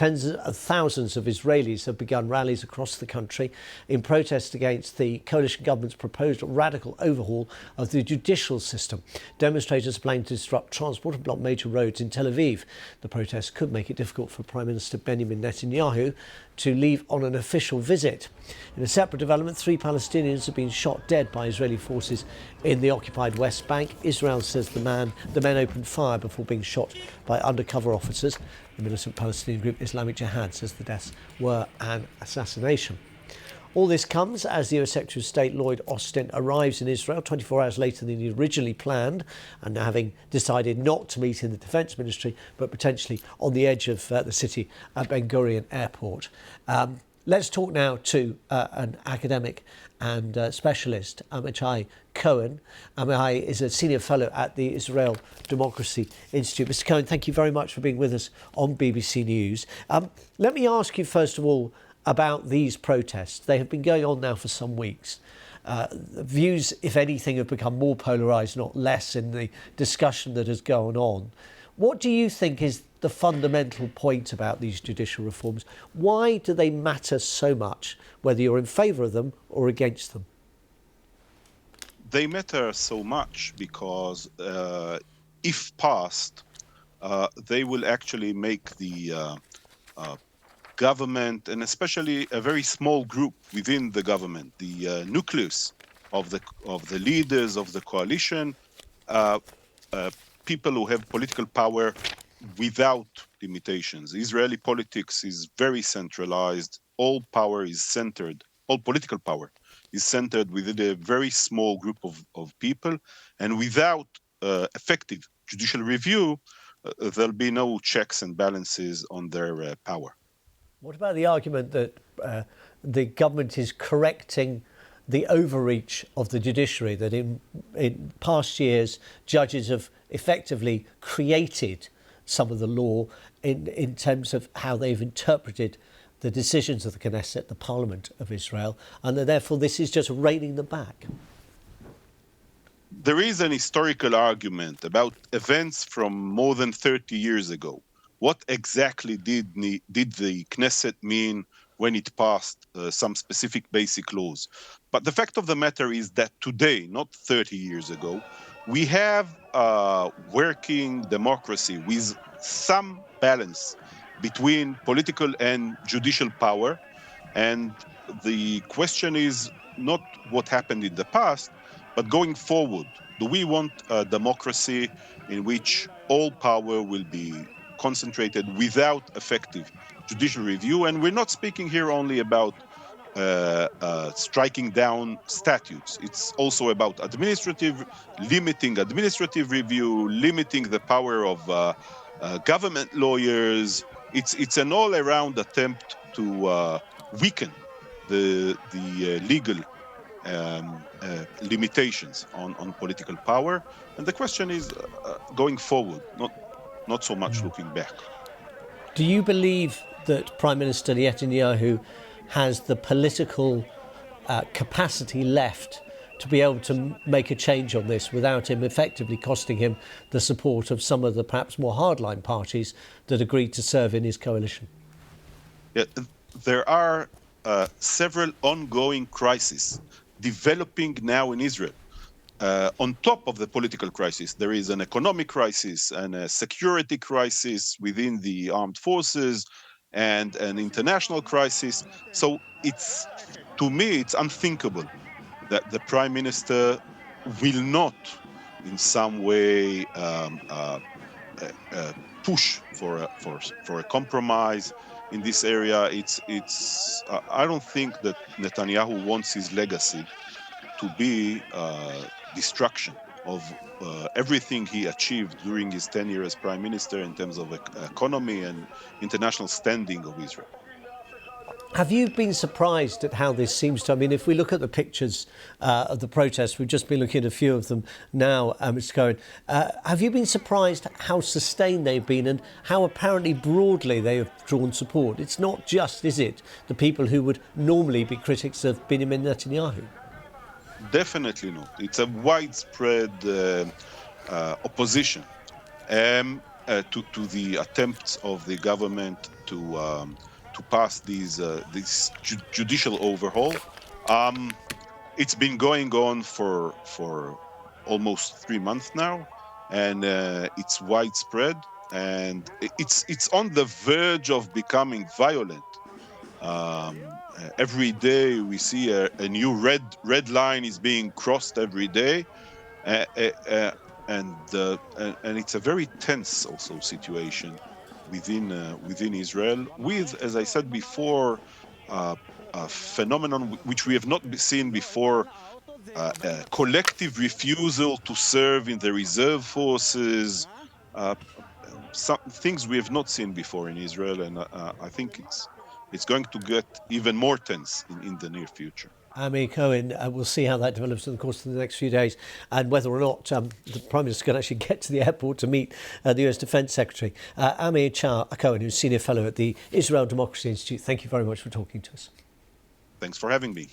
Tens of thousands of Israelis have begun rallies across the country in protest against the coalition government's proposed radical overhaul of the judicial system. Demonstrators are planning to disrupt transport and block major roads in Tel Aviv. The protests could make it difficult for Prime Minister Benjamin Netanyahu to leave on an official visit. In a separate development, 3 Palestinians have been shot dead by Israeli forces in the occupied West Bank. Israel says the men opened fire before being shot by undercover officers. The militant Palestinian group Islamic Jihad says the deaths were an assassination. All this comes as the US Secretary of State Lloyd Austin arrives in Israel 24 hours later than he originally planned, and having decided not to meet in the Defence Ministry but potentially on the edge of the city at Ben Gurion Airport. Let's talk now to an academic and specialist, Amichai Cohen. Amichai is a senior fellow at the Israel Democracy Institute. Mr. Cohen, thank you very much for being with us on BBC News. Let me ask you first of all about these protests. They have been going on now for some weeks. The views, if anything, have become more polarised, not less, in the discussion that has gone on. What do you think is the fundamental point about these judicial reforms? Why do they matter so much, whether you're in favour of them or against them? They matter so much because if passed, they will actually make the government, and especially a very small group within the government, the nucleus of the leaders of the coalition, people who have political power without limitations. Israeli politics is very centralized. All power is centered, all political power is centered within a very small group of people, and without effective judicial review, there'll be no checks and balances on their power. What about the argument that the government is correcting the overreach of the judiciary, that in past years judges have effectively created some of the law in terms of how they've interpreted the decisions of the Knesset, the Parliament of Israel, and that therefore this is just reining them back? There is an historical argument about events from more than 30 years ago. What exactly did the Knesset mean when it passed some specific basic laws? But the fact of the matter is that today, not 30 years ago, we have a working democracy with some balance between political and judicial power. And the question is not what happened in the past, but going forward. Do we want a democracy in which all power will be concentrated without effective judicial review? And we're not speaking here only about striking down statutes. It's also about limiting administrative review, limiting the power of government lawyers. It's an all-around attempt to weaken the legal limitations on political power. And the question is going forward, not so much looking back. Do you believe that Prime Minister Netanyahu has the political capacity left to be able to make a change on this without him effectively costing him the support of some of the perhaps more hardline parties that agreed to serve in his coalition? Yeah, there are several ongoing crises developing now in Israel. On top of the political crisis, there is an economic crisis and a security crisis within the armed forces and an international crisis. So to me, it's unthinkable that the Prime Minister will not in some way push for a compromise in this area. I don't think that Netanyahu wants his legacy to be destruction of everything he achieved during his tenure as Prime Minister in terms of economy and international standing of Israel. Have you been surprised at how this seems to... I mean, if we look at the pictures of the protests, we've just been looking at a few of them now, Mr. Cohen. Have you been surprised how sustained they've been and how apparently broadly they have drawn support? It's not just, is it, the people who would normally be critics of Benjamin Netanyahu? Definitely not. It's a widespread opposition. to the attempts of the government to pass this judicial overhaul. It's been going on for almost 3 months now, and it's widespread, and it's on the verge of becoming violent. Every day we see a new red line is being crossed every day, uh, uh, uh, and it's a very tense also situation within Israel, with, as I said before, uh, a phenomenon which we have not seen before, collective refusal to serve in the reserve forces, uh, some things we have not seen before in Israel, and I think it's going to get even more tense in the near future. Amir Cohen, we'll see how that develops in the course of the next few days, and whether or not the Prime Minister can actually get to the airport to meet the US Defence Secretary. Amir Cohen, who's Senior Fellow at the Israel Democracy Institute, thank you very much for talking to us. Thanks for having me.